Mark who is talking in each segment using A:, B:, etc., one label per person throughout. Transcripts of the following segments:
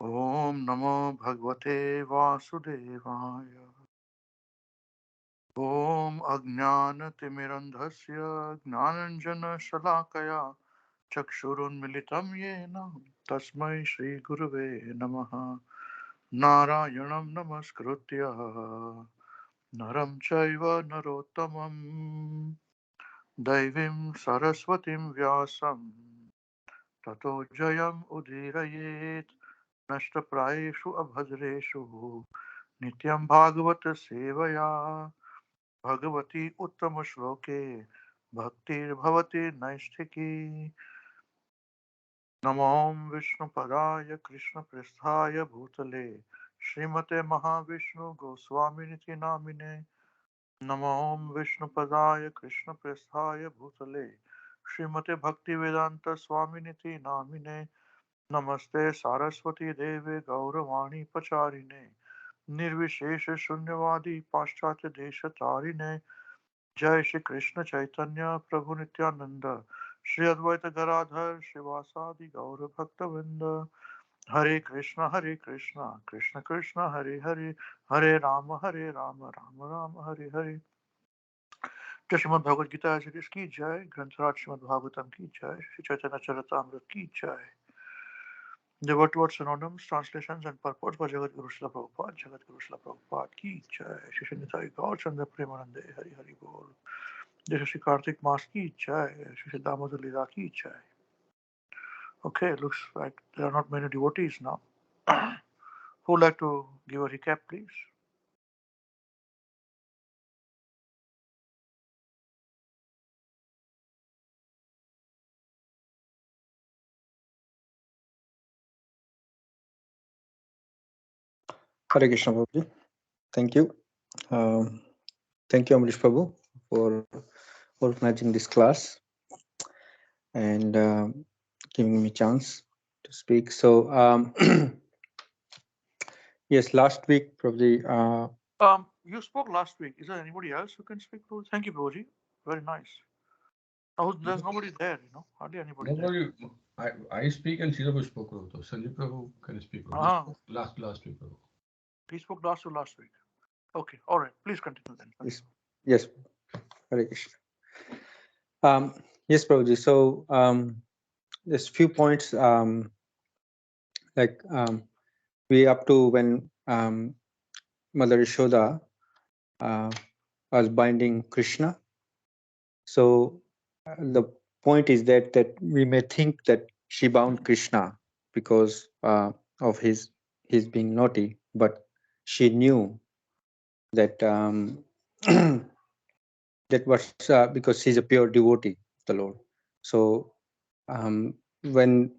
A: Om Namo Bhagavate Vasudevaya. Om Ajnanatimirandhasya Gnananjana Shalakaya Chakshurunmilitam Yena Tasmai Shri Gurave Namaha. Narayanam Namaskritya Naram Chaiva Narottamam Daivim Saraswatim Vyasam Tato Jayam Udirayet Nashtaprayeshu Abhadreshu Nityam Bhagavata Sevaya Bhagavati Uttama Shloke Bhaktir Bhavati Naistiki Namom Vishnu Padaya Krishna Prasthaya Bhutale Srimate Mahavishnu Goswaminiti Namine Namom Vishnu Padaya Krishna Prasthaya Bhutale Srimate Bhaktivedanta Swaminiti Namine Namaste Saraswati Deve Gauravani Pacharine Nirvishesha Shunyavadi Paschatya Desha Tarine Jai Shri Krishna Chaitanya Prabhu Nityananda Shri Advaita Garadhar Shivasadi Gaura Bhakta Vrinda Hare Krishna Krishna Krishna Hare Hare Hare Rama Rama Rama Hare Hare जय श्रीमद् भगवद गीता श्री की जय ग्रंथराज श्रीमद् भागवतम की जय श्री चैतन्य चरितामृत की जय The word synonyms, translations, and purport by Jagat Guru Srila Prabhupada. Jagat Guru Srila Prabhupada ki jai. Shri Shinnitai Gaur Chandra Premanande Hari Hari Bol. Jai Shri Kartik Mas ki jai. Shri Damodara Lila ki jai. Okay, looks like there are not many devotees now. Who would like to give a recap, please?
B: Hare Krishna Prabhuji. Thank you. Um, Thank you, Amrish Prabhu, for organizing this class and giving me chance to speak. So, yes, last week, Prabhuji.
A: You spoke last week. Is there anybody else who can speak? Thank you, Prabhuji. Very nice. Oh, there's nobody there, hardly anybody there.
C: Nobody. I speak and Srila spoke also. Sanjay Prabhu can speak.
A: Ah,
C: Last week. Prabhu.
A: he spoke last week. Okay, all right. Please continue then.
B: Yes, Hare Krishna. Yes, Prabhuji. So, there's few points like we up to when Mother Yashoda was binding Krishna. So the point is that we may think that she bound Krishna because of his being naughty, but she knew that that was because she's a pure devotee of the Lord. So when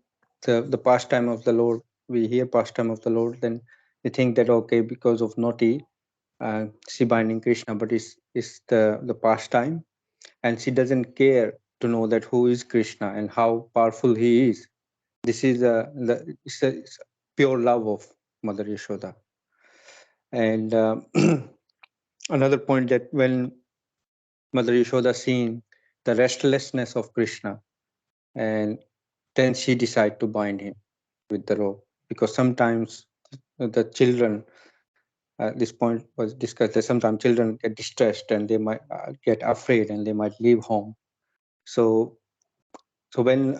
B: the pastime of the Lord, we hear pastime of the Lord, then we think that okay, because of naughty, she binding Krishna, but it's the pastime, and she doesn't care to know that who is Krishna and how powerful he is. This is it's a pure love of Mother Yashoda. And another point that when Mother Yashoda seen the restlessness of Krishna, and then she decided to bind him with the rope, because sometimes the children, this point was discussed, that sometimes children get distressed and they might get afraid and they might leave home. So when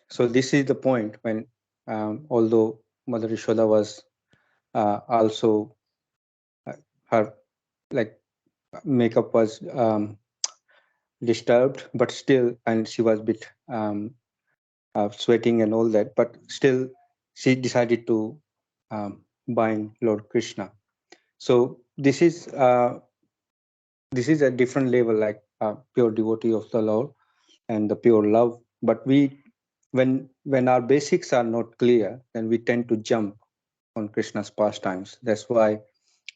B: so this is the point when although Mother Yashoda was also her like makeup was disturbed, but still, and she was a bit sweating and all that, but still she decided to bind Lord Krishna. So this is a different level, like pure devotee of the Lord and the pure love. But when our basics are not clear, then we tend to jump on Krishna's pastimes. That's why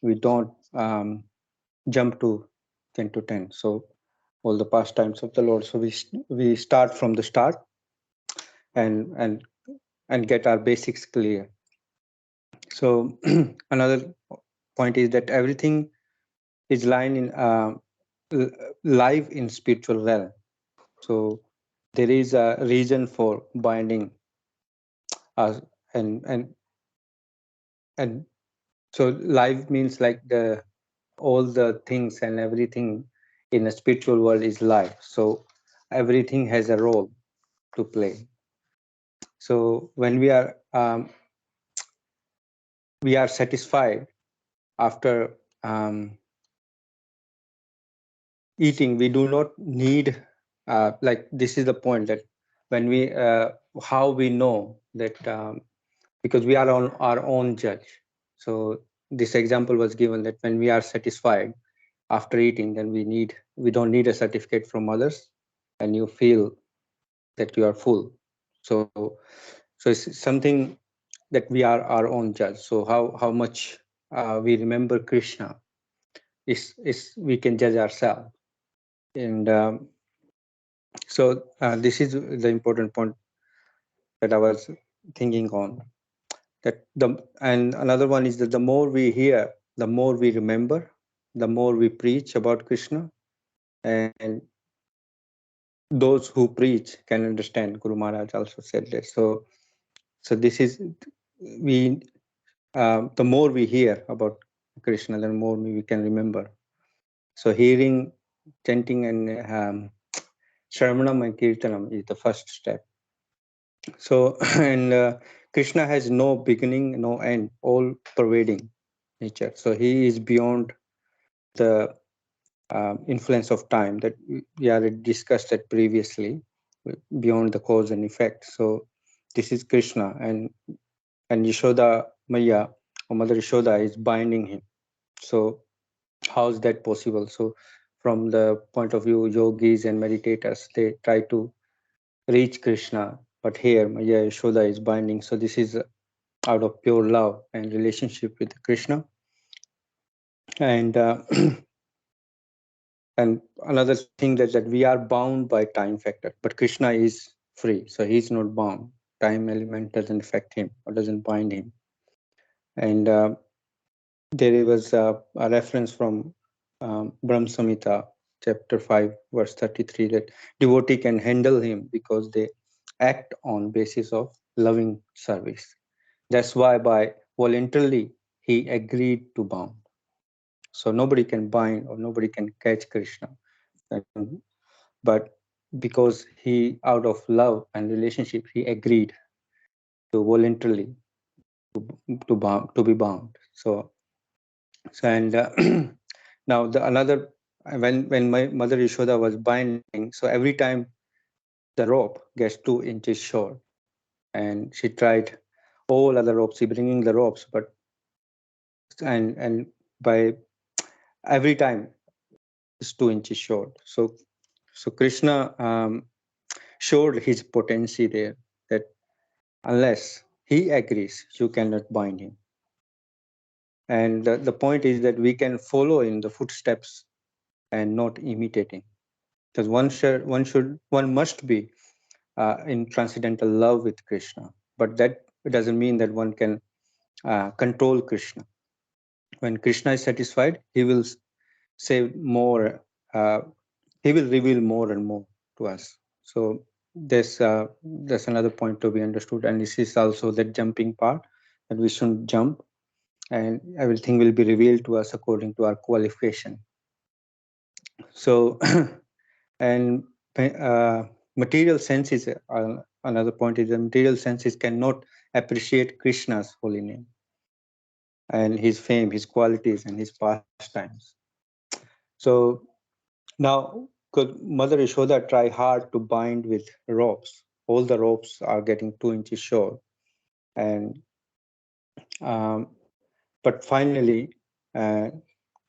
B: we don't jump to 10 to 10. So all the pastimes of the Lord. So we start from the start and get our basics clear. So another point is that everything is lying in live in spiritual realm. So there is a reason for binding us, and and so life means like all the things and everything in a spiritual world is life. So everything has a role to play. So when we are satisfied after eating, we do not need like this is the point that when we how we know that because we are on our own judge. So this example was given that when we are satisfied after eating, then we don't need a certificate from others, and you feel that you are full. So it's something that we are our own judge. So how much we remember Krishna is we can judge ourselves. And so this is the important point that I was thinking on. That and another one is that the more we hear, the more we remember, the more we preach about Krishna, and those who preach can understand. Guru Maharaj also said this. So this is we the more we hear about Krishna, the more we can remember. So hearing, chanting, and Shravanam and Kirtanam is the first step. So and Krishna has no beginning, no end, all pervading nature. So he is beyond the influence of time that we already discussed that previously, beyond the cause and effect. So this is Krishna, and Yashoda Maya or Mother Yashoda is binding him. So how is that possible? So from the point of view yogis and meditators, they try to reach Krishna, but here Maya Yashoda is binding. So this is out of pure love and relationship with Krishna. And and another thing that we are bound by time factor, but Krishna is free, so he's not bound. Time element doesn't affect him or doesn't bind him. And there was a reference from Brahm Samhita, chapter 5, verse 33, that devotee can handle him because they act on basis of loving service. That's why by voluntarily he agreed to bound. So nobody can bind or nobody can catch Krishna. And, but because he, out of love and relationship, he agreed to voluntarily to be bound. So and now the another when my mother Yashoda was binding, so every time the rope gets 2 inches short, and she tried all other ropes, she bringing the ropes, but and by every time it's 2 inches short. So Krishna showed his potency there, that unless he agrees, you cannot bind him. And the point is that we can follow in the footsteps and not imitating, because one must be in transcendental love with Krishna, but that doesn't mean that one can control Krishna. When Krishna is satisfied, he will say more, uh, he will reveal more and more to us. So there's another point to be understood, and this is also that jumping part, that we shouldn't jump, and everything will be revealed to us according to our qualification. So and material senses, another point is that material senses cannot appreciate Krishna's holy name and his fame, his qualities, and his pastimes. So now, could Mother Yashoda try hard to bind with ropes? All the ropes are getting 2 inches short, and um, but finally, uh,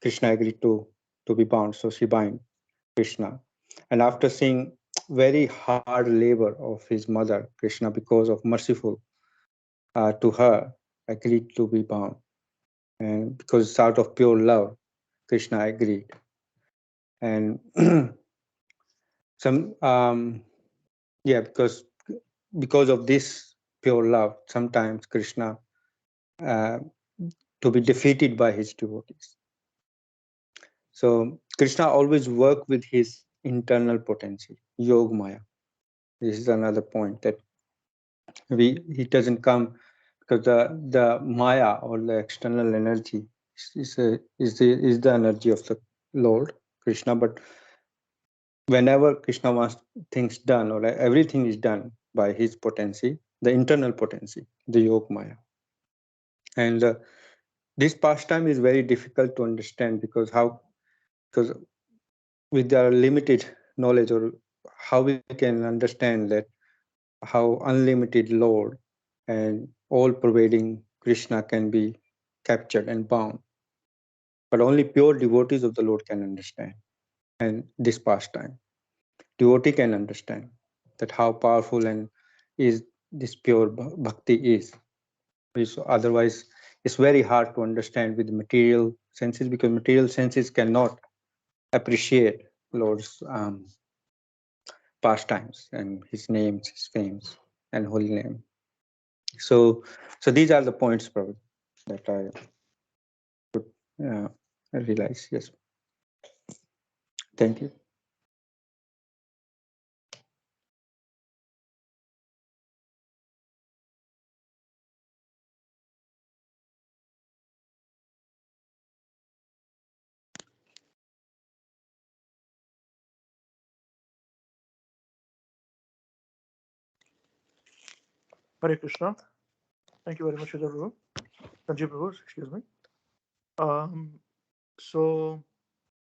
B: Krishna agreed to be bound. So she bind Krishna, and after seeing very hard labor of his mother, Krishna, because of merciful to her, agreed to be bound, and because out of pure love, Krishna agreed, and some yeah, because of this pure love, sometimes Krishna uh, to be defeated by his devotees. So Krishna always work with his internal potency, Yog Maya. This is another point, that he doesn't come because the Maya or the external energy is the energy of the Lord Krishna. But whenever Krishna wants things done, or everything is done by his potency, the internal potency, the Yog Maya. And this pastime is very difficult to understand because with our limited knowledge, or how we can understand that how unlimited Lord and all pervading Krishna can be captured and bound. But only pure devotees of the Lord can understand. And this pastime, devotee can understand that how powerful and is this pure bhakti is. Otherwise, it's very hard to understand with material senses, because material senses cannot appreciate Lord's pastimes and his names, his fames, and holy name. So these are the points, Prabhu, that I realize. Yes. Thank you.
A: Hare Krishna. Thank you very much, Sridhar Prabhu. Sanjeev Prabhu, excuse me. So,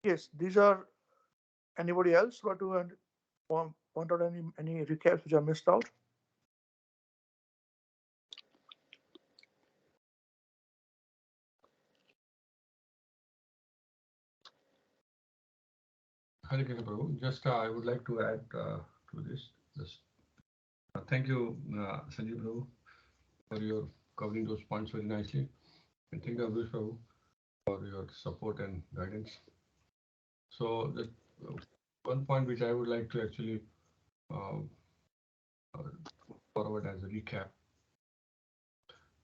A: yes, these are. Anybody else want to point out any recaps which I missed out?
C: Hare Krishna Prabhu. Just I would like to add to this. Thank you, Sanjeev Prabhu, for your covering those points very nicely. And thank you, Ambarisa Prabhu, for your support and guidance. So the one point which I would like to actually forward as a recap,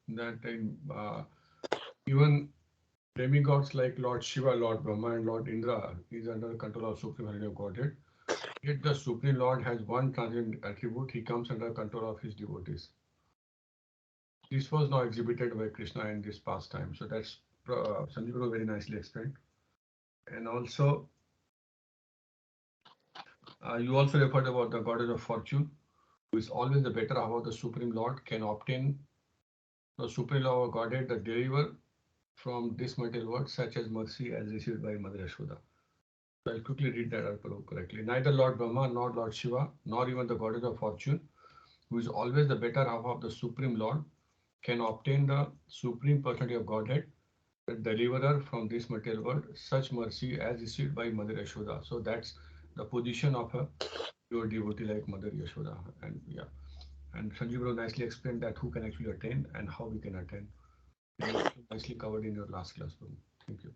C: that in, even demigods like Lord Shiva, Lord Brahma, and Lord Indra is under the control of Supreme Hare Godhead. Yet the Supreme Lord has one transient attribute: he comes under control of his devotees. This was now exhibited by Krishna in this pastime. So that's Sanjeev very nicely explained. And also, you also referred about the goddess of fortune, who is always the better half of the Supreme Lord, can obtain the Supreme Lord of Godhead, the deliver from this material world, such as mercy as received by Mother Yashoda. So I'll quickly read that out correctly. Neither Lord Brahma nor Lord Shiva, nor even the goddess of fortune, who is always the better half of the Supreme Lord, can obtain the Supreme Personality of Godhead, the deliverer from this material world, such mercy as received by Mother Yashoda. So that's the position of a pure devotee like Mother Yashoda. And yeah, and Sanjeev nicely explained that who can actually attain and how we can attain. It was nicely covered in your last class. Thank you.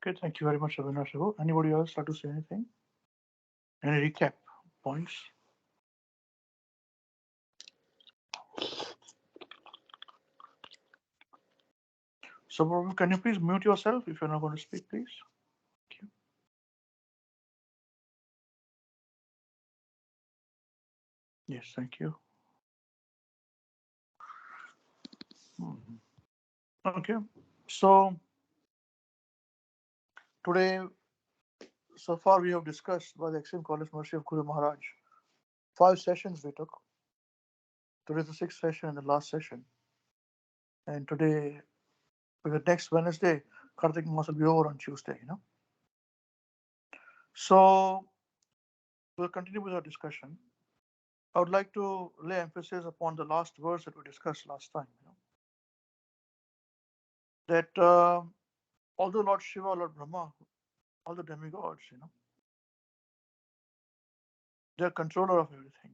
A: Okay, thank you very much, Avinash Prabhu. Anybody else like to say anything? Any recap points? So, Prabhu, can you please mute yourself if you're not going to speak, please? Thank you. Yes, thank you. Okay, so today, so far we have discussed by the extreme college mercy of Guru Maharaj. 5 sessions we took. Today is the 6th session and the last session. And today, because next Wednesday, Kartik Mas will be over on Tuesday, So we'll continue with our discussion. I would like to lay emphasis upon the last verse that we discussed last time. That although Lord Shiva, Lord Brahma, all the demigods, they're controller of everything.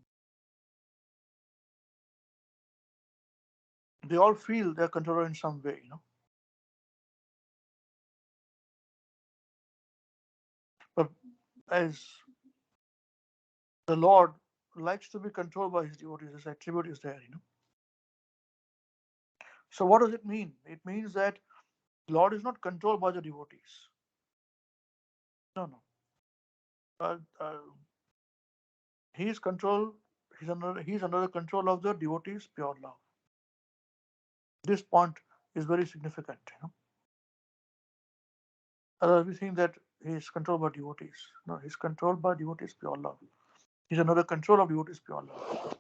A: They all feel they're controller in some way, But as the Lord likes to be controlled by his devotees, his attribute is there, So what does it mean? It means that Lord is not controlled by the devotees. No, no. Uh, uh, he is control. He's under the control of the devotees' pure love. This point is very significant. Otherwise, we think that he is controlled by devotees. No, he's controlled by devotees' pure love. He's under the control of devotees' pure love.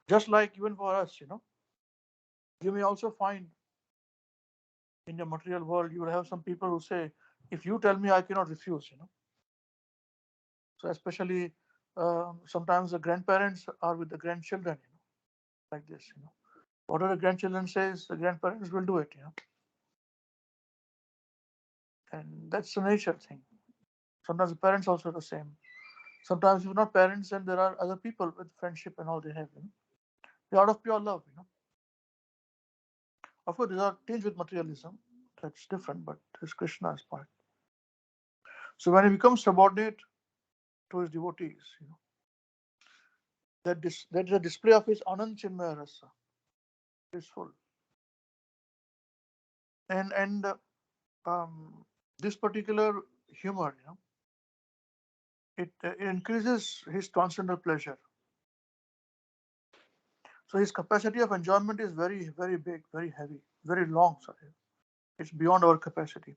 A: Just like even for us, you may also find in the material world, you will have some people who say, if you tell me, I cannot refuse. So especially sometimes the grandparents are with the grandchildren, like this. Whatever the grandchildren says, the grandparents will do it. And that's the nature thing. Sometimes the parents also are the same. Sometimes if not parents, then there are other people with friendship and all they have. They're out of pure love. Of course, these are tinged with materialism. That's different, but it's Krishna's part. So when he becomes subordinate to his devotees, that is a display of his Anand Chinmaya Rasa. It's full. And this particular humor, it increases his transcendental pleasure. So his capacity of enjoyment is very, very big, very heavy, very long. Sorry, it's beyond our capacity.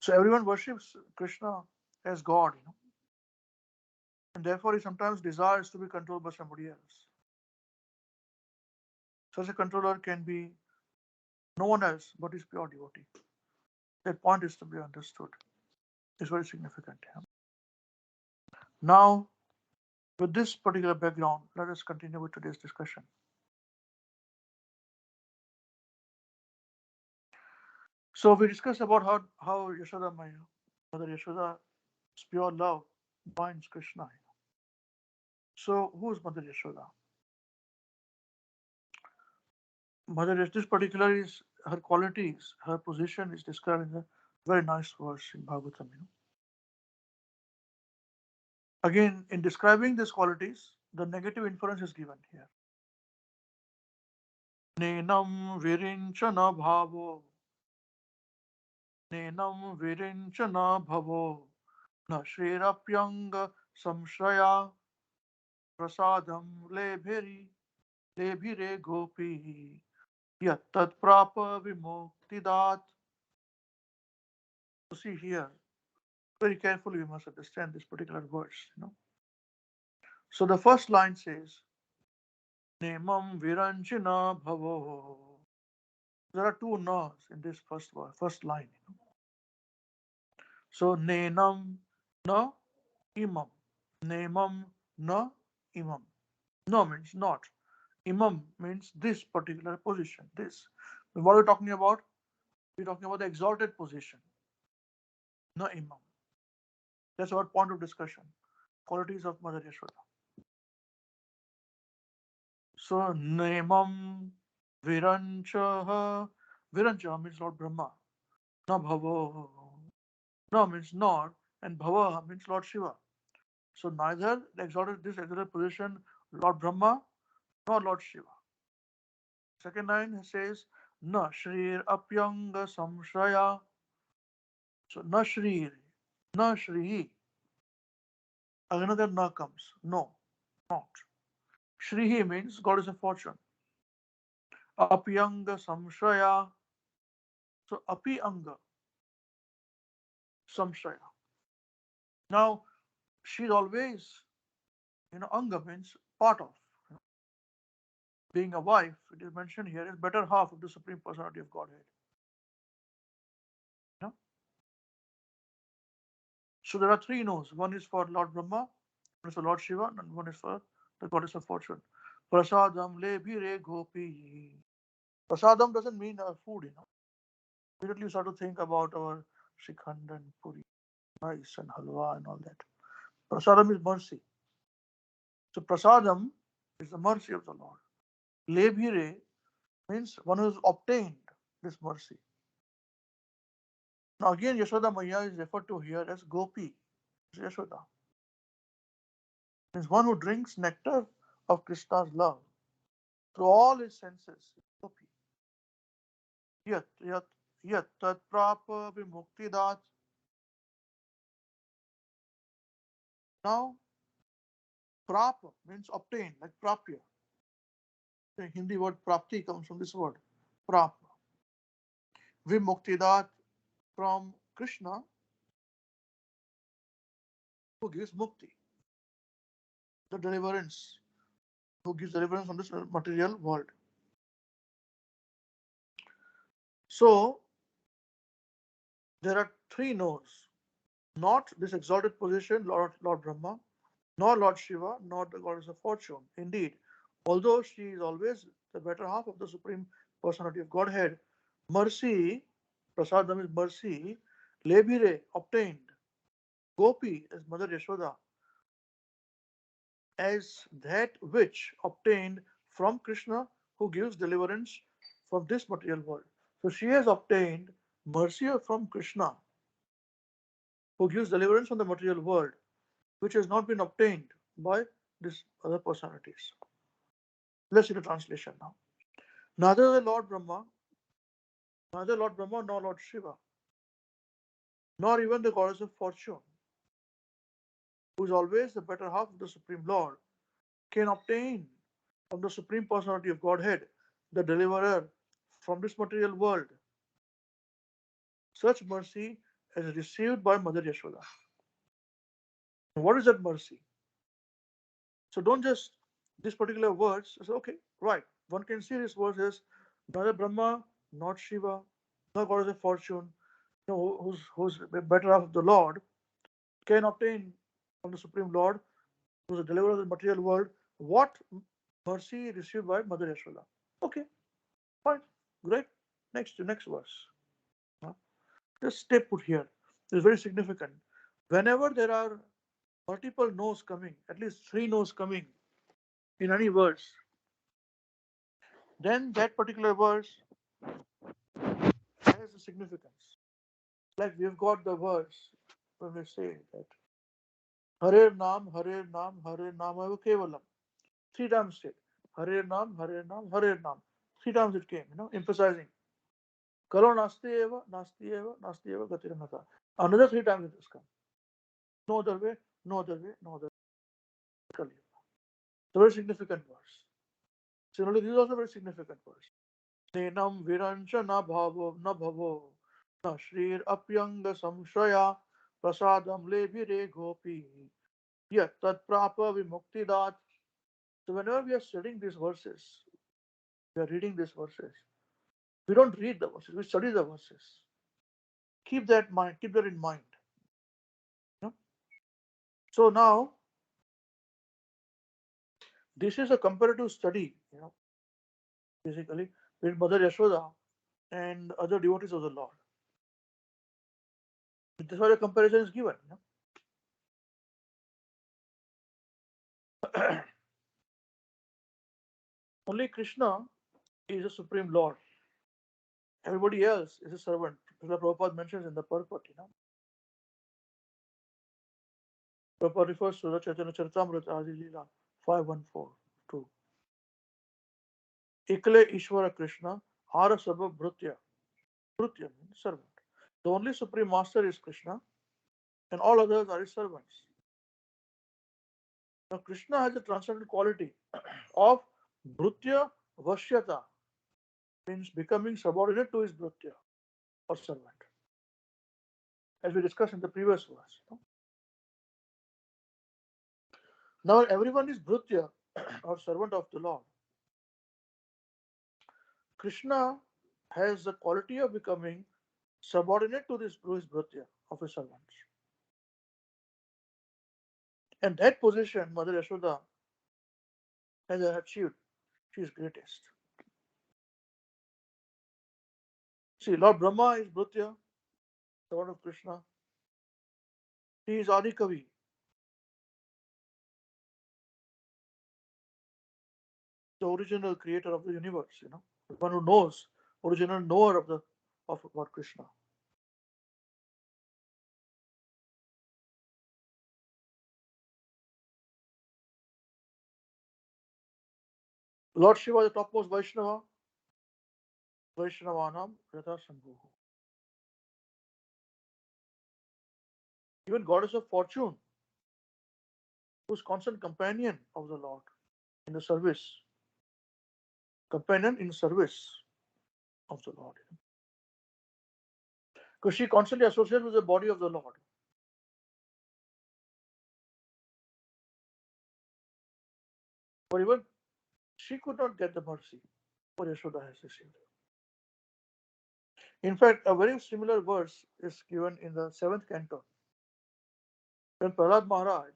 A: So everyone worships Krishna as God, and therefore he sometimes desires to be controlled by somebody else. Such a controller can be no one else but his pure devotee. That point is to be understood. It's very significant. Now, with this particular background, let us continue with today's discussion. So we discussed about how Yashoda, my mother Yashoda's pure love binds Krishna. So who is Mother Yashoda? This particular is her qualities, her position is described in a very nice verse in Bhagavatam. Again, in describing these qualities, the negative inference is given here. Nenam virinchana bhavo, nenam virinchana bhavo, na shrirapyanga samshraya, prasadam lebhire gopi, yattat prapa vimuktidat. You see here, very carefully we must understand this particular verse. So the first line says, Nemam viranchina bhavo. There are two nas in this first line. So nenam na imam. Nemam na imam. No means not. Imam means this particular position. This. What are we talking about? We're talking about the exalted position. Na imam. That's our point of discussion. Qualities of Mother Yashoda. So nemam virancha. Virancha means Lord Brahma. Na bhavo. Na means not, and bhava means Lord Shiva. So neither this exalted position, Lord Brahma nor Lord Shiva. Second line says, Na Shrir Apyanga Samshraya. So Na Shrir, Na Shrihi. Another Na comes. No, not. Shrihi means goddess of fortune. Apyanga Samshraya. So Api Anga Samshraya. Now, she's always, Anga means part of. Being a wife, it is mentioned here, is better half of the Supreme Personality of Godhead. So there are three no's. One is for Lord Brahma, one is for Lord Shiva, and one is for the goddess of fortune. Prasadam lebhire gopi. Prasadam doesn't mean food, Immediately you start to think about our Shikhand and Puri, rice and halwa and all that. Prasadam is mercy. So prasadam is the mercy of the Lord. Lebhire means one who has obtained this mercy. Now again, Yashoda Maya is referred to here as Gopi. Yashoda means one who drinks nectar of Krishna's love. through all his senses. Gopi. Yat yat yat tat prapa vimuktidat. Now, prapa means obtain, like prapya. The Hindi word prapti comes from this word, prapa. Vimuktidat from Krishna, who gives mukti, the deliverance, who gives deliverance from this material world. So, there are three nodes. Not this exalted position, Lord Brahma, nor Lord Shiva, nor the goddess of fortune. Indeed, although she is always the better half of the Supreme Personality of Godhead, mercy, prasadam is mercy, lebire, obtained, gopi is Mother Yashoda, as that which obtained from Krishna who gives deliverance from this material world. So she has obtained mercy from Krishna who gives deliverance from the material world, which has not been obtained by these other personalities. Let's see the translation now. Neither the Lord Brahma, neither Lord Brahma nor Lord Shiva, nor even the goddess of fortune, who is always the better half of the Supreme Lord, can obtain from the Supreme Personality of Godhead the deliverer from this material world. Such mercy is received by Mother Yashoda. What is that mercy? So don't just these particular words say, okay, right. One can see this verse as neither Brahma, not Shiva, nor goddess of fortune, who's better half of the Lord, can obtain from the Supreme Lord, who's the deliverer of the material world, what mercy received by Mother Yashoda. Okay, fine, great. Next verse. Just stay put here. This is very significant. Whenever there are multiple no's coming, at least three no's coming in any verse, then that particular verse has a significance. Like we've got the verse when we say that Hare Nam, Hare Nam, Hare Nam Kevalam. Three times said Hare Nam, Hare Nam, Hare Nam. Three times it came, emphasizing. Kalo Nasti Eva, Nasti Eva, Nasti Eva Gatiramata. Another three times it has come. No other way, no other way, no other way. It's a very significant verse. Similarly, this is also a very significant verse. Nenam Virancha na bhavo na shrir apyanga samshaya prasadam lebire gopi yat tat prapa vimuktidat. So whenever we are studying these verses, we are reading these verses, we don't read the verses, we study the verses. Keep that in mind. So now this is a comparative study, basically with Mother Yashoda and other devotees of the Lord. This is why a comparison is given. Only Krishna is a supreme Lord. Everybody else is a servant. Prabhupada mentions in the purport. Prabhupada refers to the Chaitanya Charitamrita Adi Lila 5:1-4:2. Ikle Ishvara Krishna Hara Sabha Bhrutya. Bhrutya means servant. The only supreme master is Krishna, and all others are his servants. Now Krishna has a transcendent quality of Bhrutya Vashyata, means becoming subordinate to his Bhrutya or servant, as we discussed in the previous verse. Now everyone is Bhrutya or servant of the Lord. Krishna has the quality of becoming subordinate to his Bhrutya of his servants. And that position Mother Yashoda has achieved. She is greatest. See, Lord Brahma is Bhrutya, servant of Krishna. He is Adi Kavi, the original creator of the universe, the one who knows, original knower of about Krishna. Lord Shiva, the topmost Vaishnava, Vaishnavanam Rata Sambhuhu. Even goddess of fortune, who's constant companion of the Lord in the service, companion in service of the Lord. Because she constantly associates with the body of the Lord. But even she could not get the mercy what Yashoda has received. In fact, a very similar verse is given in the 7th canto. When Prahlad Maharaj,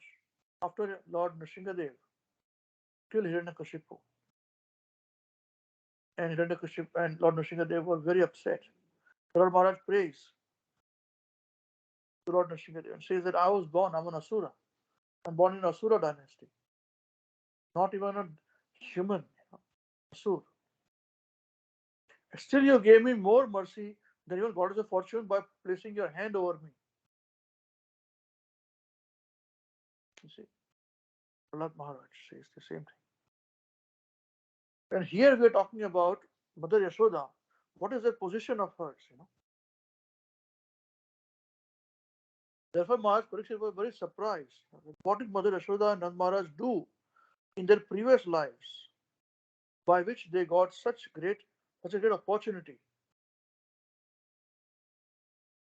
A: after Lord Nrsingadev, killed Hiranyakashipu, and Hiranyakashipu and Lord Nrsingadev were very upset. Prahlad Maharaj prays to Lord Nrsingadev and says that I was born, I'm an Asura. I'm born in Asura dynasty. Not even a human, Asura. Still you gave me more mercy than even goddess of fortune by placing your hand over me. You see, Prahlad Maharaj says the same thing. And here we are talking about Mother Yashoda. What is the position of hers? Therefore, Maharaj Parikshit was very surprised. What did Mother Yashoda and Nand Maharaj do in their previous lives by which they got such a great opportunity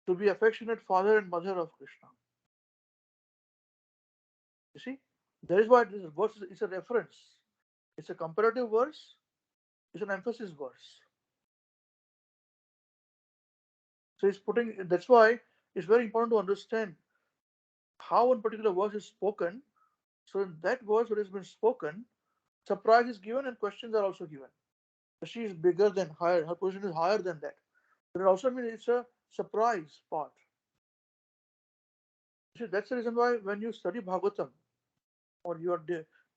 A: to be affectionate father and mother of Krishna? You see, that is why this verse is a reference. It's a comparative verse. It's an emphasis verse. So it's putting. That's why it's very important to understand how one particular verse is spoken. So in that verse that has been spoken, surprise is given and questions are also given. She is bigger than higher. Her position is higher than that. But it also means it's a surprise part. See, that's the reason why when you study Bhagavatam or you are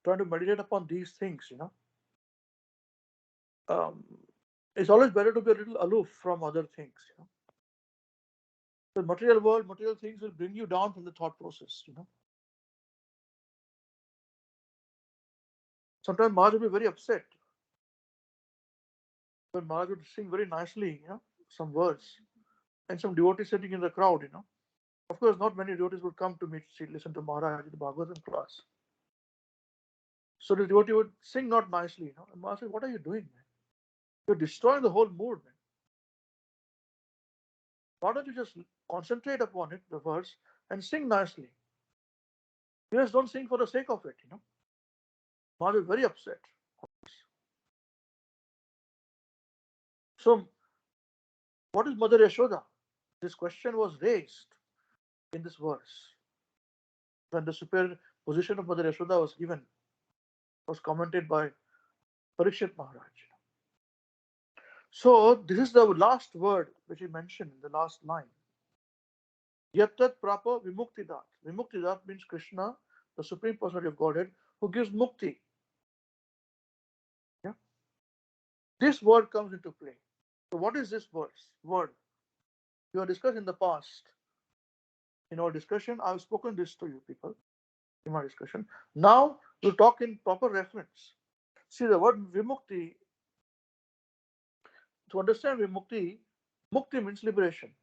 A: trying to meditate upon these things, it's always better to be a little aloof from other things. The material world, material things will bring you down from the thought process. Sometimes Maharaj will be very upset when Maharaj would sing very nicely, some words, and some devotees sitting in the crowd, Of course, not many devotees would come to listen to Maharaj in the Bhagavatam class. So the devotee would sing not nicely, And Maharaj said, "What are you doing, man? You're destroying the whole mood, man. Why don't you just concentrate upon it, the verse, and sing nicely? You just don't sing for the sake of it, Maharaj is very upset. So, what is Mother Yashoda? This question was raised in this verse when the superior position of Mother Yashoda was given, was commented by Parikshit Maharaj. So, this is the last word which he mentioned in the last line. Yattat prapa vimuktidat. Vimuktidat means Krishna, the Supreme Personality of Godhead, who gives mukti. Yeah? This word comes into play. So, what is this word? We have discussed in the past. In our discussion, I've spoken this to you people in my discussion. Now, we'll talk in proper reference. See, the word vimukti, to understand vimukti, mukti means liberation.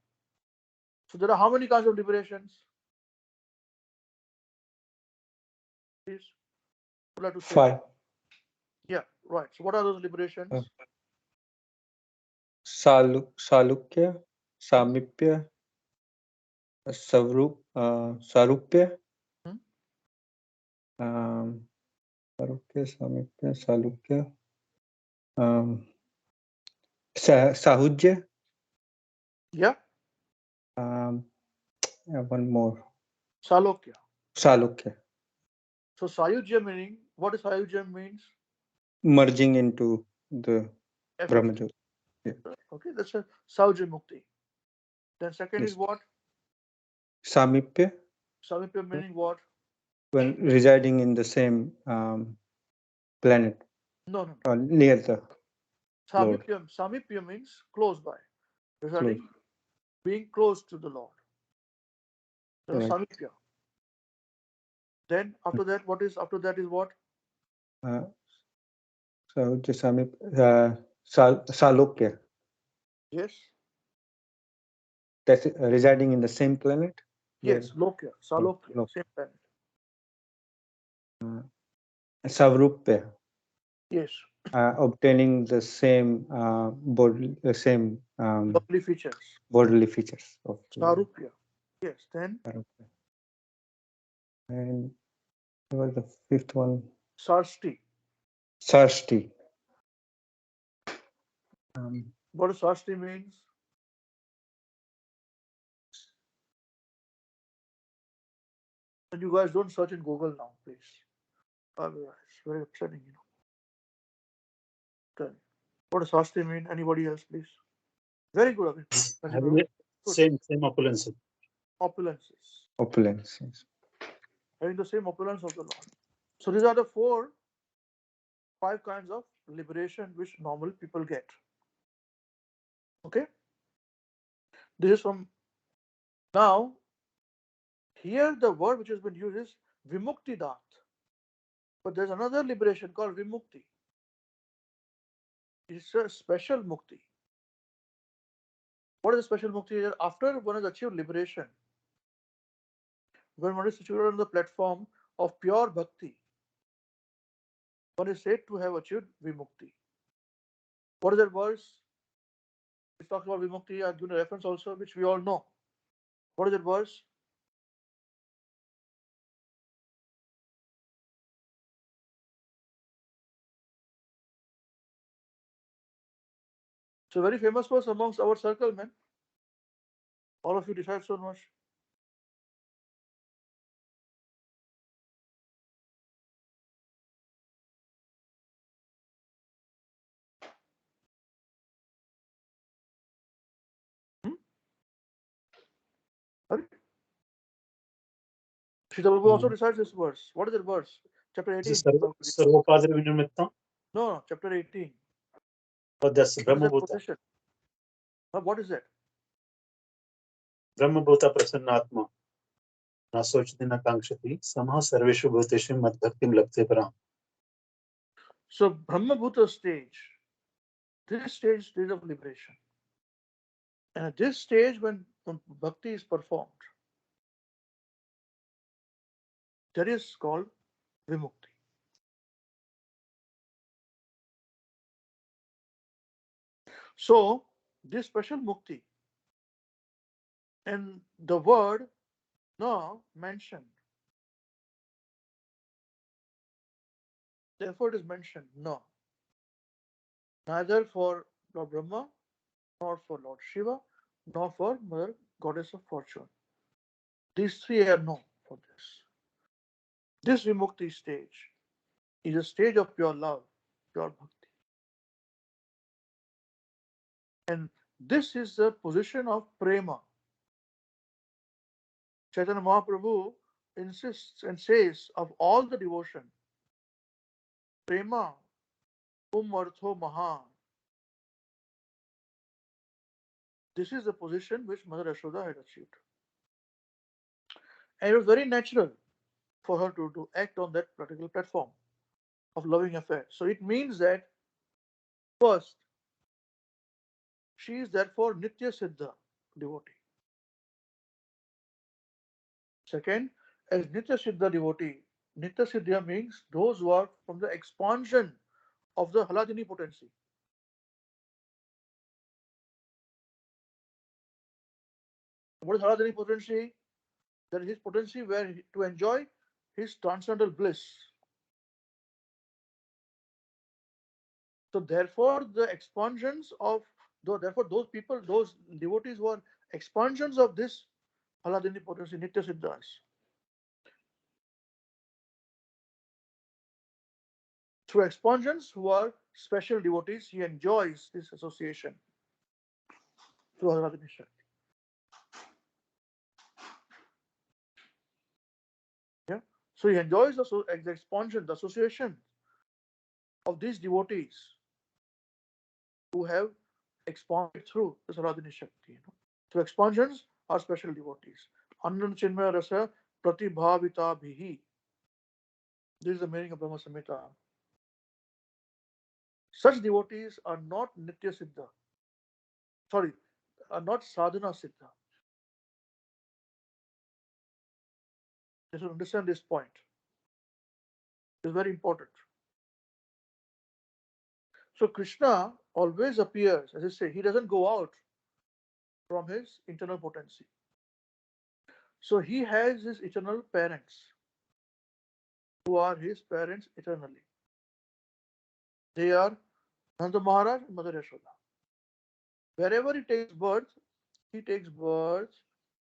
A: So, there are how many kinds of liberations? Please, would like to say?
B: 5.
A: Yeah, right. So, what are those liberations?
B: Salukya, Samipya, Sarupya, Sarupya, Samipya, Salukya, Sahujya.
A: Yeah.
B: One more.
A: Salokya.
B: Salukya.
A: So Sayujya meaning, what does Sayujya means?
B: Merging into the Brahmajyoti. Yeah.
A: Okay, that's a Sayujya Mukti. Then second is what?
B: Samipya.
A: Samipya meaning what?
B: When residing in the same planet.
A: No.
B: Near the Lord.
A: Samipya means close by. Residing, being close to the Lord. That's Samipya. Then after that, what is after that is what?
B: So just Salokya,
A: Yes.
B: that's residing in the same planet.
A: Yes, Lokya, Salokya,
B: Lok.
A: same planet.
B: Savrupya,
A: Yes.
B: obtaining the same body, the same
A: Bodily features.
B: bodily features of
A: Sarupya. Yes. Then
B: Sarupya. And what was the fifth one?
A: Sarsti.
B: Sarsti.
A: What does Sarsti means? And you guys don't search in Google now, please. It's very upsetting, you know. Tell me. What does Sarsti mean? Anybody else, please? Very good,
D: Having
A: Abhi.
D: same opulence.
A: Opulences.
B: Opulence. Yes.
A: Having the same opulence of the Lord. So these are the five kinds of liberation which normal people get. Okay? This is from now. Here the word which has been used is Vimukti Dat. But there's another liberation called Vimukti. It's a special mukti. What is a special mukti? After one has achieved liberation, when one is situated on the platform of pure bhakti, one is said to have achieved Vimukti. What is that verse? It talks about Vimukti. I've given a reference also, which we all know. What is that verse? It's a very famous verse amongst our circle, man. All of you decide so much. Hare? Srila Prabhu also recites this verse. What is that verse? Chapter 18.
D: Sarvopadra Vinyamittam.
A: No, chapter 18.
D: But that's
A: What is that
D: Brahmabhuta.
A: position? What is that?
D: Brahmabhuta Prasannatma. Na sochati na kankshati. Samah sarveshu bhuteshu madbhaktim labdhe param.
A: So Brahma Bhuta stage, this stage is stage of liberation. And at this stage, when bhakti is performed, that is called vimukti. So this special mukti and the word na mentioned. Therefore, it is mentioned no. Neither for Lord Brahma, nor for Lord Shiva, nor for Mother Goddess of Fortune. These three are no for this. This vimukti stage is a stage of pure love, pure bhakti. And this is the position of prema. Chaitanya Mahaprabhu insists and says of all the devotion, prema artho maha. This is the position which Mother Yashoda had achieved. And it was very natural for her to act on that particular platform of loving affair. So it means that first, she is therefore Nitya Siddha devotee. Second, as Nitya Siddha devotee, Nitya Siddha means those who are from the expansion of the Haladini potency. What is Haladini potency? That is his potency where to enjoy his transcendental bliss. So therefore, the expansions of therefore those people, those devotees who are expansions of this Haladini potency, Nitya Siddhas. Through expansions who are special devotees, he enjoys this association through Haladini Shakti. Yeah. So he enjoys the expansion, the association of these devotees who have expanded through this Haladini Shakti. So expansions are special devotees. Anand Chinmaya Rasa Pratibhavita Bhihi. This is the meaning of Brahma Samhita. Such devotees are not Nitya Siddha. Sorry, are not Sadhana Siddha. You should understand this point. It's very important. So Krishna always appears, as I say, he doesn't go out from his internal potency. So he has his eternal parents, who are his parents eternally. They are Nanda Maharaj and Mother Yashoda. Wherever he takes birth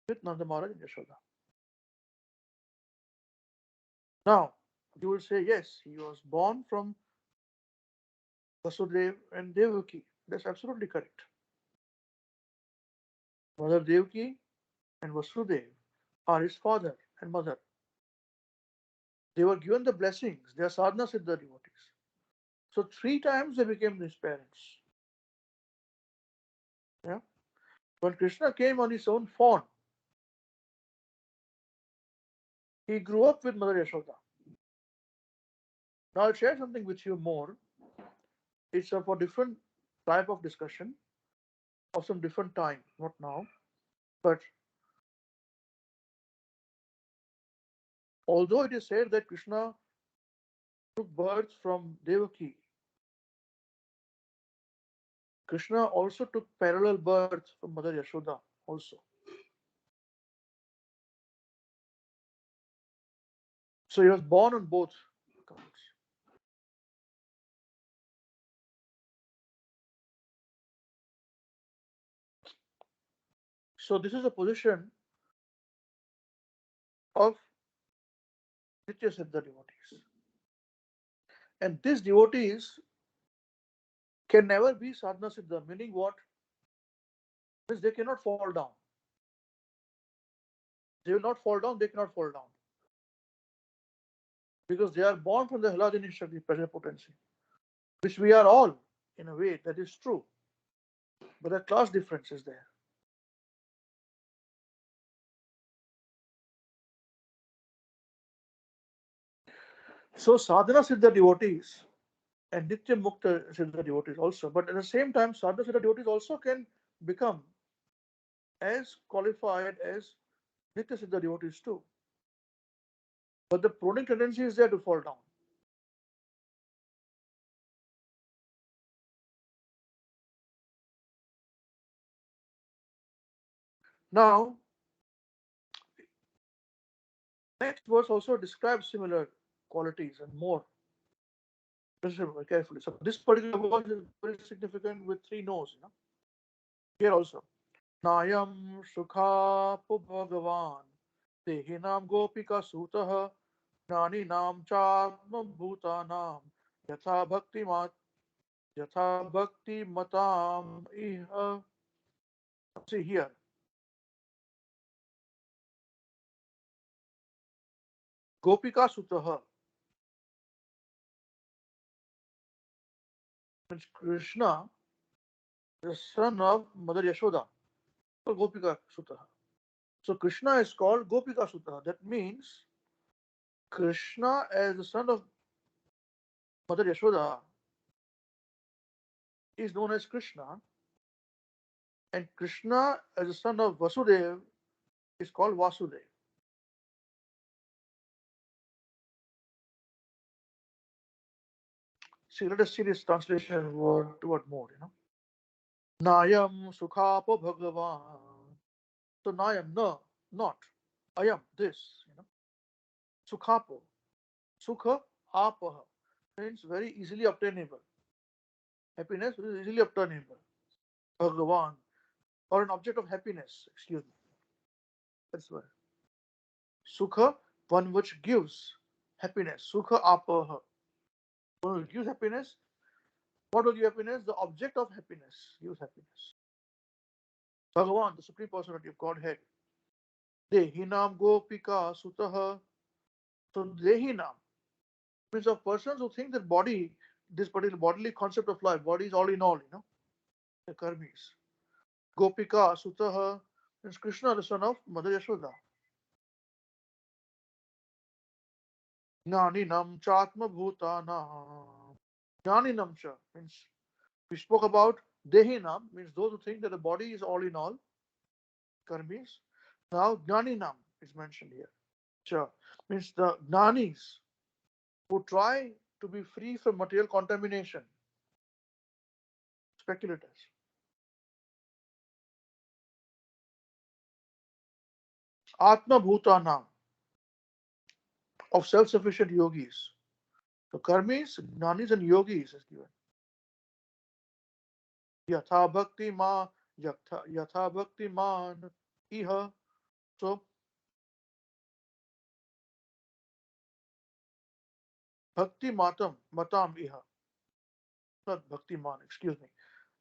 A: with Nanda Maharaj and Yashoda. Now, you will say, yes, he was born from Vasudev and Devaki. That's absolutely correct. Mother Devaki and Vasudev are his father and mother. They were given the blessings. They are sadhana siddha devotees. So 3 times they became his parents. Yeah. When Krishna came on his own fawn, he grew up with Mother Yashoda. Now I'll share something with you more. It's for different type of discussion of some different time, not now. But although it is said that Krishna took birth from Devaki, Krishna also took parallel birth from Mother Yashoda also. So he was born on both accounts. So this is a position of Nitya Siddha devotees. And these devotees can never be sadhana siddha, meaning what? Means they cannot fall down. They will not fall down, they cannot fall down. Because they are born from the Haladini Shakti, present potency, which we are all, in a way, that is true. But the class difference is there. So sadhana siddha devotees and Nitya Mukta Siddha devotees also, but at the same time, sadhana siddha devotees also can become as qualified as Nitya Siddha devotees too. But the prone tendency is there to fall down. Now, next verse also describes similar qualities and more. Listen very carefully. So this particular verse is very significant with 3 no's. Here also. Nayam Sukha Bhagavan Dehinam Gopika Sutah Nani Nam Chatma Bhutanam Yatha Bhakti Matam Iha. See here. Gopika Sutah means Krishna, the son of Mother Yashoda, so Gopika Sutah. So Krishna is called Gopika Sutah. That means Krishna, as the son of Mother Yashoda, is known as Krishna, and Krishna, as the son of Vasudev, is called Vasudev. See, let us see this translation word to word more. Nayam Sukhapo Bhagavan. So Nayam, no, not. Ayam, this. Sukhapo. Sukha apaha means very easily obtainable. Happiness is easily obtainable. Bhagavan, or an object of happiness, excuse me. That's why. Sukha, one which gives happiness. Sukha apaha. One which gives happiness. What will give happiness? The object of happiness gives happiness. Bhagavan, the Supreme Personality of Godhead. Dehinam Gopika Sutaha. So Dehinam means of persons who think that body, this particular bodily concept of life, body is all in all, the karmis. Gopika Sutaha means Krishna, the son of Mother Yashoda. Jnani Nam Chatma Bhutana. Jnaninam cha means we spoke about Dehinam, means those who think that the body is all in all, karmis. Now Jnaninam is mentioned here. Cha means the Jnanis who try to be free from material contamination, speculators. Atma Bhutanam, of self-sufficient yogis. So karmis, jnanis and yogis is given. Yatha bhakti ma, yatha bhakti man, iha. So bhakti matam iha. Not bhakti man, excuse me.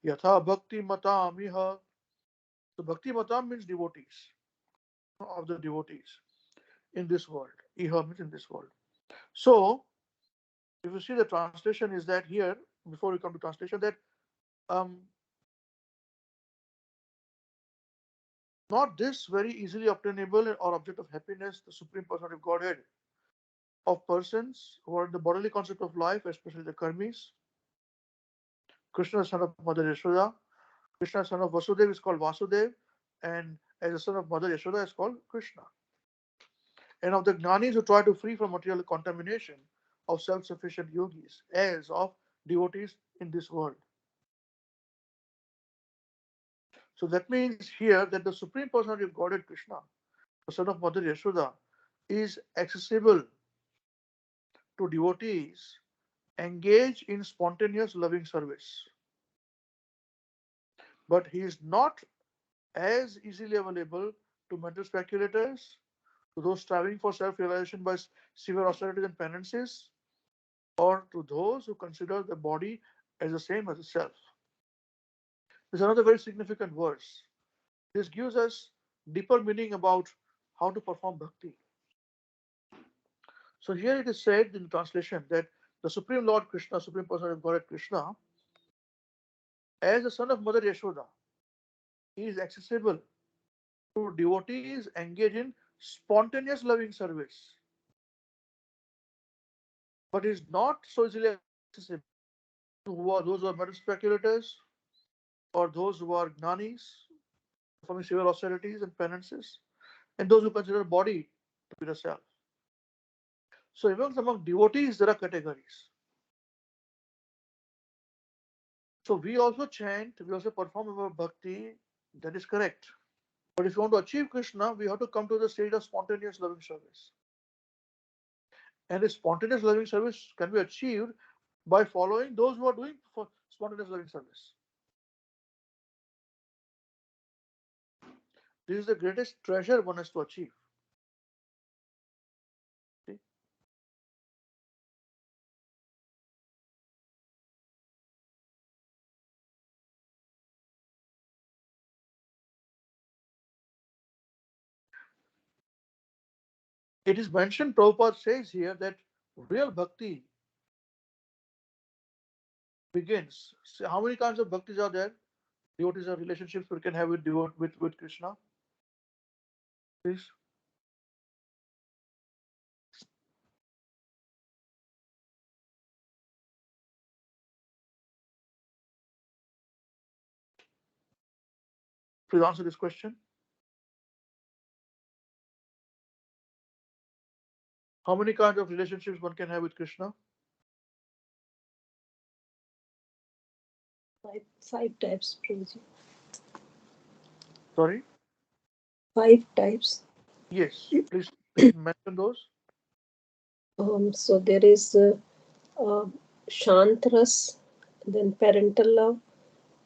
A: Yatha bhakti matam iha. So bhakti matam means devotees, of the devotees in this world. Iha means in this world. So if you see the translation is that here, before we come to translation, that um, not this very easily obtainable or object of happiness, the Supreme Personality of Godhead, of persons who are in the bodily concept of life, especially the karmis. Krishna, son of Mother Yashoda. Krishna, son of Vasudev, is called Vasudev, and as a son of Mother Yashoda, is called Krishna. And of the jnanis who try to free from material contamination, of self-sufficient yogis, as of devotees in this world. So that means here that the Supreme Personality of Godhead Krishna, the son of Mother Yashoda, is accessible to devotees engaged in spontaneous loving service. But he is not as easily available to mental speculators, to those striving for self-realization by severe austerities and penances, or to those who consider the body as the same as the self. This is another very significant verse. This gives us deeper meaning about how to perform bhakti. So here it is said in the translation that the Supreme Lord Krishna, Supreme Personality of Godhead Krishna, as the son of Mother Yashoda, he is accessible to devotees engaged in spontaneous loving service, but is not so easily accessible to those who are metal speculators or those who are jnanis, performing severe austerities and penances, and those who consider body to be the self. So even among devotees, there are categories. So we also chant, we also perform our bhakti, that is correct. But if you want to achieve Krishna, we have to come to the state of spontaneous loving service. And this spontaneous loving service can be achieved by following those who are doing for spontaneous loving service. This is the greatest treasure one has to achieve. See? It is mentioned, Prabhupada says here that real bhakti begins. See, how many kinds of bhaktis are there? Devotees are relationships we can have with Krishna. Please. Please answer this question. How many kinds of relationships one can have with Krishna?
E: Five types, Prabhuji.
A: Sorry?
E: 5 types.
A: Yes. Please mention those.
E: So there is Shantras, then parental love,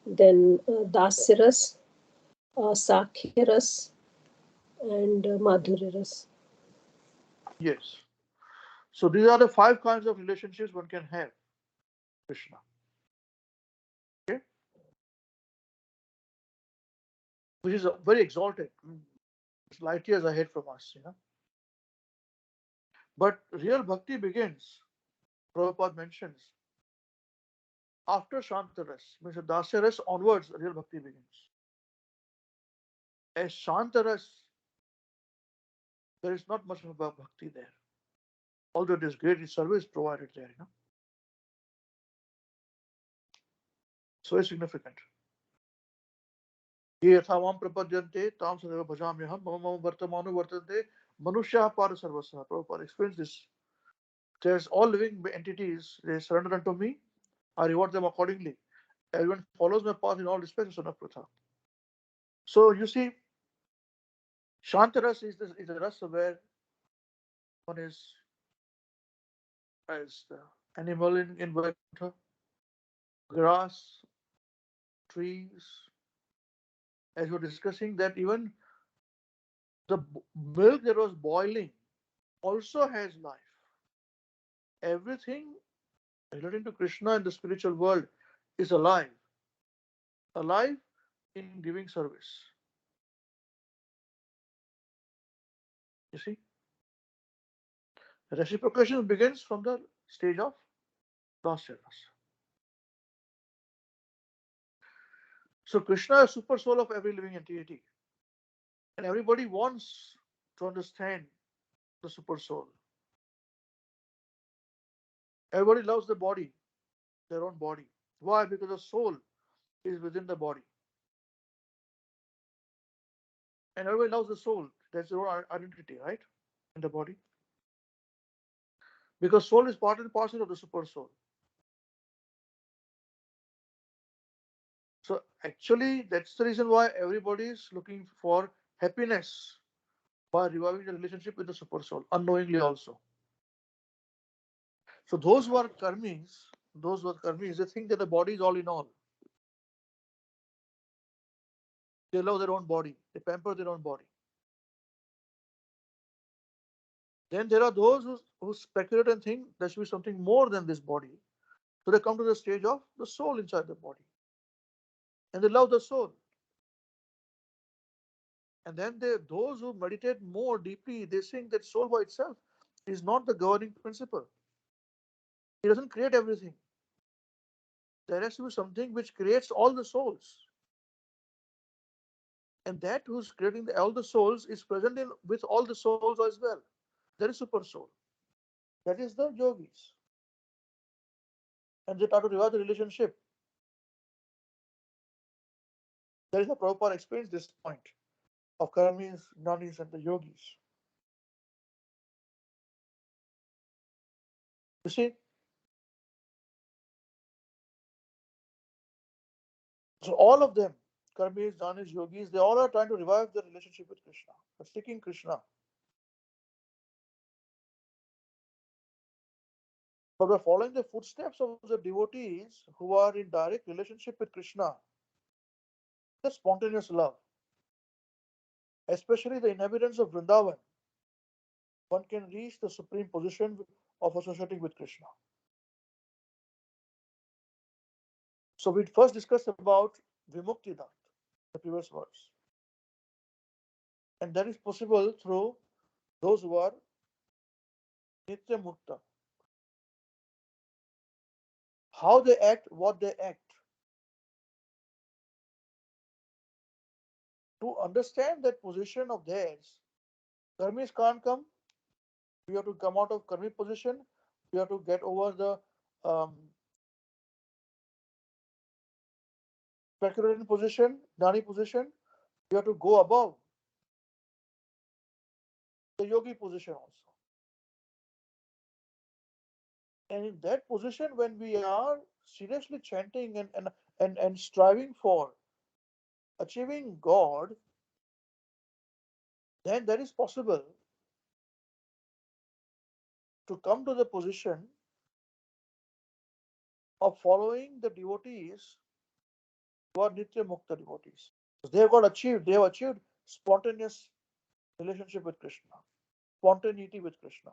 E: then Dasyaras, Sakyaras, and Madhuryaras.
A: Yes. So these are the 5 kinds of relationships one can have with Krishna. Okay? Which is very exalted. It's light years ahead from us, But real bhakti begins, Prabhupada mentions, after Shantaras, means Dasyaras onwards, real bhakti begins. As Shantaras, there is not much of a bhakti there. Although it is great service provided there, So it's significant. ये यथावाम प्रपद्यन्ते ताम सदैव भजाम्यहम् मम मम वर्तमानो वर्तन्ते मनुष्याः Partha सर्वस्वः. Prabhupada explains this. There's all living entities, they surrender unto me, I reward them accordingly. Everyone follows my path in all respects, son of Pratha. So you see, Shantaras is the rasa where one is as the animal in Vaikuntha, grass, trees, as we were discussing, that even the milk that was boiling also has life. Everything relating to Krishna in the spiritual world is alive, alive in giving service. You see, reciprocation begins from the stage of Dasaras. So Krishna is super soul of every living entity, and everybody wants to understand the super soul. Everybody loves the body, their own body. Why? Because the soul is within the body. And everybody loves the soul. That's their own identity, right? In the body. Because soul is part and parcel of the super soul. So actually, that's the reason why everybody is looking for happiness by reviving the relationship with the super soul, unknowingly also. So those who are karmis, they think that the body is all in all. They love their own body. They pamper their own body. Then there are those who speculate and think there should be something more than this body. So they come to the stage of the soul inside the body. And they love the soul. And then those who meditate more deeply, they think that soul by itself is not the governing principle. It doesn't create everything. There has to be something which creates all the souls. And that who's creating all the souls is present with all the souls as well. That is super soul. That is the yogis. And they try to revive the relationship. That is how Prabhupada explains this point of karmis, gnanis, and the yogis. You see? So all of them, karmis, gnanis, yogis, they all are trying to revive their relationship with Krishna. They're seeking Krishna. But by following the footsteps of the devotees who are in direct relationship with Krishna, the spontaneous love, especially the inhabitants of Vrindavan, one can reach the supreme position of associating with Krishna. So we first discussed about Vimukti Dat, the previous verse. And that is possible through those who are Nitya Mukta. How they act, what they act. To understand that position of theirs, karmis can't come. We have to come out of karmi position. We have to get over the speculating position, Dani position. We have to go above the yogi position also. And in that position, when we are seriously chanting and striving for achieving God, then that is possible to come to the position of following the devotees who are Nitya Mukta devotees. So they have achieved spontaneous relationship with Krishna, spontaneity with Krishna.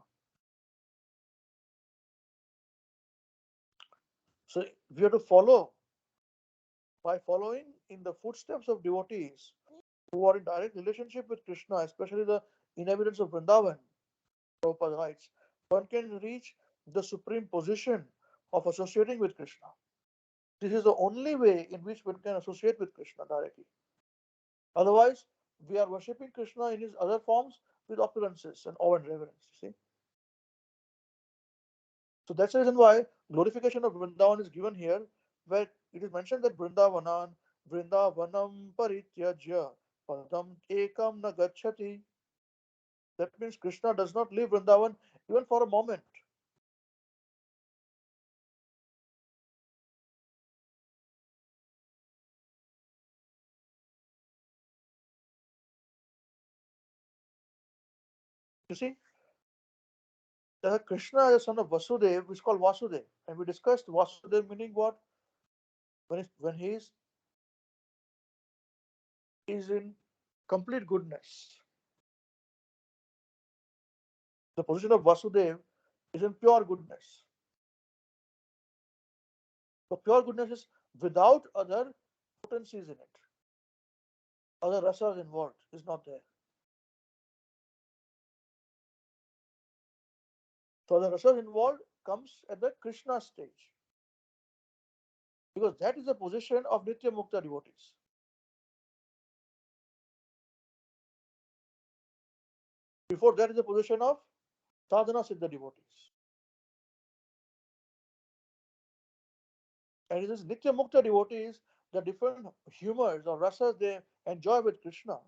A: So we have to follow by following in the footsteps of devotees who are in direct relationship with Krishna, especially the inhabitants of Vrindavan. Prabhupada writes, one can reach the supreme position of associating with Krishna. This is the only way in which one can associate with Krishna directly. Otherwise, we are worshipping Krishna in his other forms with opulences and awe and reverence. You see? So that's the reason why glorification of Vrindavan is given here, where it is mentioned that Vrindavanam parityajya padam ekam na gacchati. That means Krishna does not leave Vrindavan even for a moment. You see, Krishna is the son of Vasudev, which is called Vasudev. And we discussed Vasudev meaning what? When he is in complete goodness. The position of Vasudev is in pure goodness. So pure goodness is without other potencies in it. Other rasas involved is not there. So the rasas involved comes at the Krishna stage. Because that is the position of Nitya Mukta devotees. Before that is the position of Sadhana Siddha devotees. And it is Nitya Mukta devotees, the different humors or rasas they enjoy with Krishna.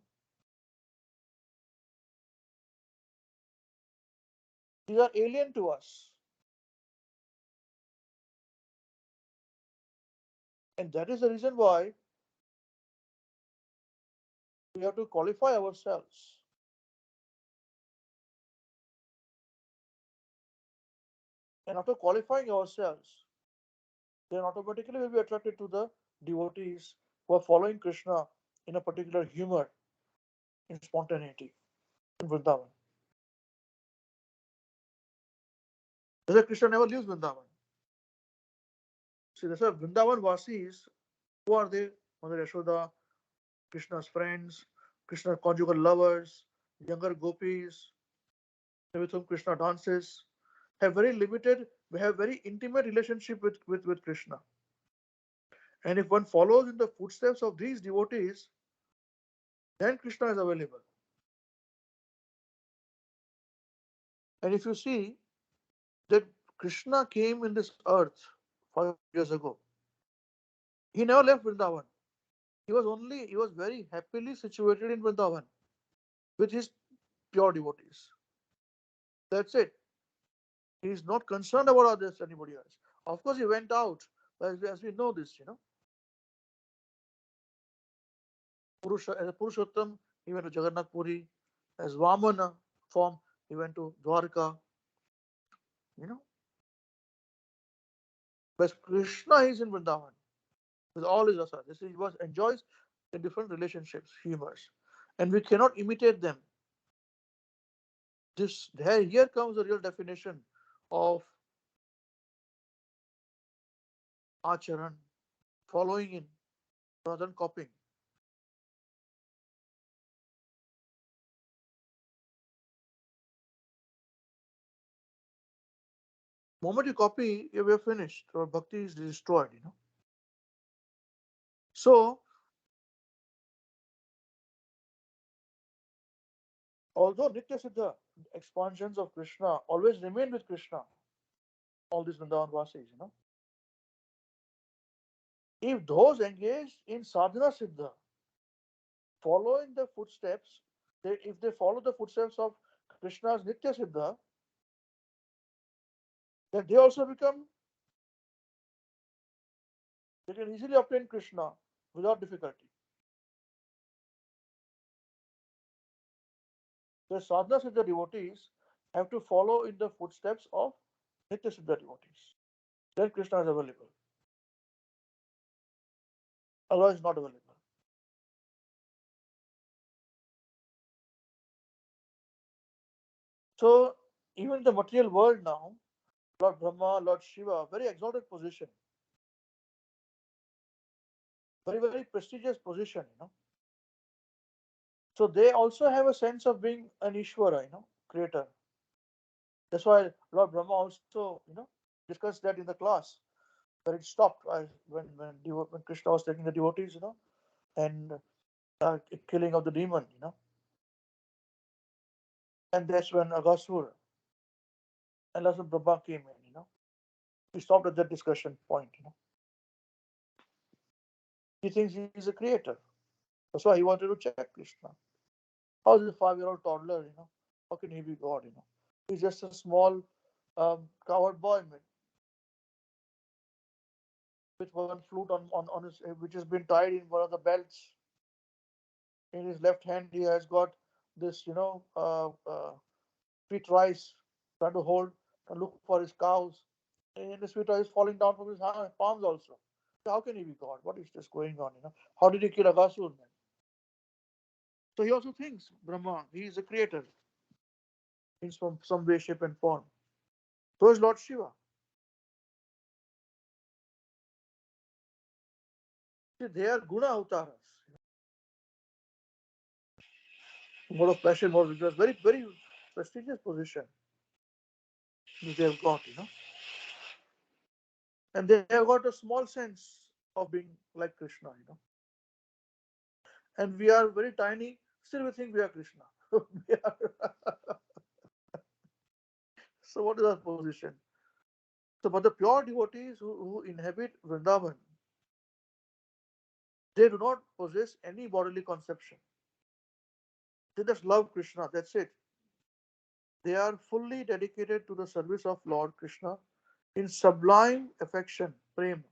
A: These are alien to us. And that is the reason why we have to qualify ourselves. And after qualifying ourselves, then automatically we'll be attracted to the devotees who are following Krishna in a particular humor, in spontaneity, in Vrindavan. That's why Krishna never leaves Vrindavan. See, that's why Vrindavan Vasis, who are they? Mother Yashoda, Krishna's friends, Krishna's conjugal lovers, younger gopis, with whom Krishna dances, have very limited, we have very intimate relationship with Krishna. And if one follows in the footsteps of these devotees, then Krishna is available. And if you see that Krishna came in this earth 5 years ago, he never left Vrindavan. He was very happily situated in Vrindavan with his pure devotees. That's it. He is not concerned about others, anybody else. Of course, he went out, as we know this, as a Purushottam, he went to Jagannath Puri. As Vamana form, he went to Dwarka. You know, but Krishna is in Vrindavan with all his rasa. This is what enjoys in different relationships, humors, and we cannot imitate them. Here comes the real definition of acharan, following in rather than copying. The moment you copy, you're finished. Or bhakti is destroyed. So, although Nitya Siddha expansions of Krishna always remain with Krishna, all these Vrindavan Vasis. If those engaged in sadhana siddha, following the footsteps, if they follow the footsteps of Krishna's Nitya Siddha, then they also they can easily obtain Krishna without difficulty. The sadhana siddha devotees have to follow in the footsteps of Nitya Siddha devotees. Then Krishna is available. Otherwise, not available. So, even in the material world now, Lord Brahma, Lord Shiva, very exalted position, very, very prestigious position. So they also have a sense of being an Ishvara, creator. That's why Lord Brahma also, discussed that in the class, where it stopped when Krishna was taking the devotees, and killing of the demon. And that's when Aghasur and Lord Brahma came in. We stopped at that discussion point. He thinks he is a creator. That's why he wanted to check Krishna. How is a 5-year-old toddler, how can he be God, He's just a small coward boy, man, with one flute on his, which has been tied in one of the belts. In his left hand, he has got this, sweet rice, trying to hold and look for his cows. And the sweet rice falling down from his palms also. So how can he be God? What is this going on, How did he kill Aghasur, man? So he also thinks Brahma, he is a creator in some way, shape, and form. So is Lord Shiva. See, they are guna avatars. Mode of passion, mode of vigor, very, very prestigious position which they have got, And they have got a small sense of being like Krishna, And we are very tiny, still we think we are Krishna. So what is our position? So, but the pure devotees who inhabit Vrindavan, they do not possess any bodily conception. They just love Krishna, that's it. They are fully dedicated to the service of Lord Krishna in sublime affection, prema.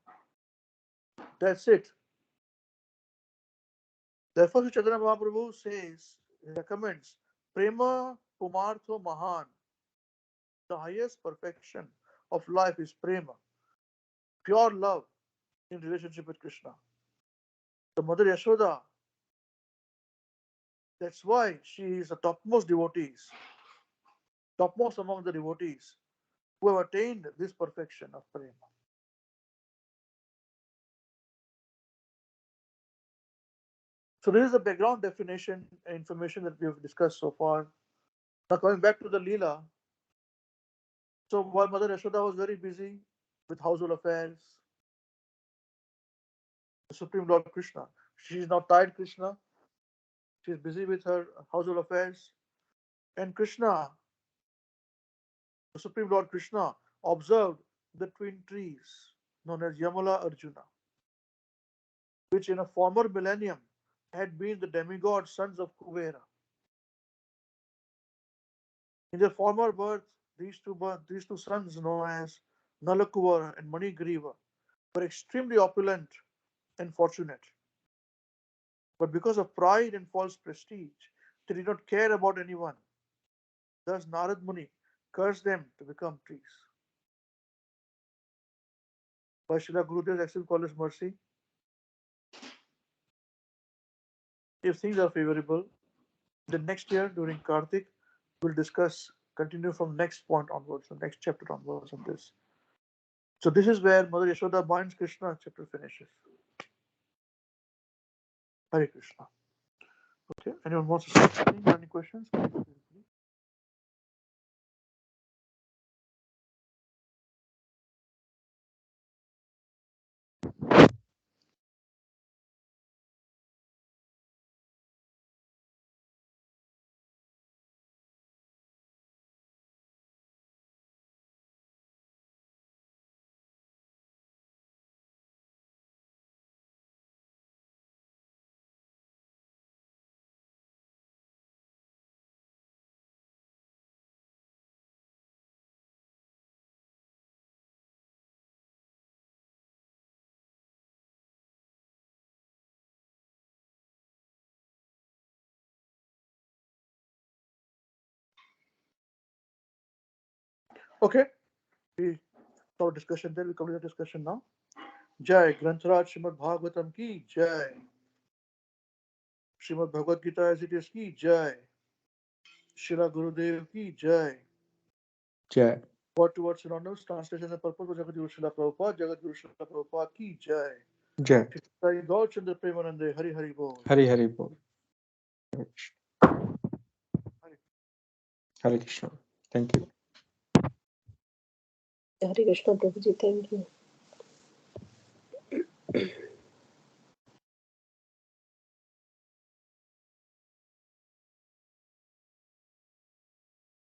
A: That's it. Therefore, Sri Chaitanya Mahaprabhu says, recommends, prema pumartho mahan. The highest perfection of life is prema, pure love in relationship with Krishna. The Mother Yashoda, that's why she is the topmost devotees, topmost among the devotees who have attained this perfection of prema. So this is the background definition and information that we have discussed so far. Now coming back to the Lila. So while Mother Yashoda was very busy with household affairs, the Supreme Lord Krishna, she is now tied Krishna. She is busy with her household affairs. And Krishna, the Supreme Lord Krishna, observed the twin trees known as Yamala Arjuna, which in a former millennium had been the demigod sons of Kuvera. In their former birth, these two sons, known as Nalakuvara and Manigriva, were extremely opulent and fortunate. But because of pride and false prestige, they did not care about anyone. Thus, Narad Muni cursed them to become trees. By Srila Gurudev's excellent college mercy, if things are favorable, the next year during Kartik, we'll discuss, continue from next point onwards, the next chapter onwards on this. So this is where Mother Yashoda binds Krishna, chapter finishes. Hare Krishna. Okay, anyone wants to say something? Any questions? Okay, we saw discussion there. We complete the discussion now. Jai Grantaraj Srimad Bhagavatam ki Jai. Srimad Bhagavad Gita as it is ki Jai. Srila Gurudev ki Jai.
B: Jai.
A: Word to word synonymous translation and purpose of Jagadguru Srila Prabhupada. Jagadguru Srila Prabhupada ki Jai.
B: Jai.
A: Sai Gaur Chandra Premanande Hari Hari Bol.
B: Hari Hari Bol. Hare Krishna. Thank you.
E: Hare Krishna, Prabhuji, thank you.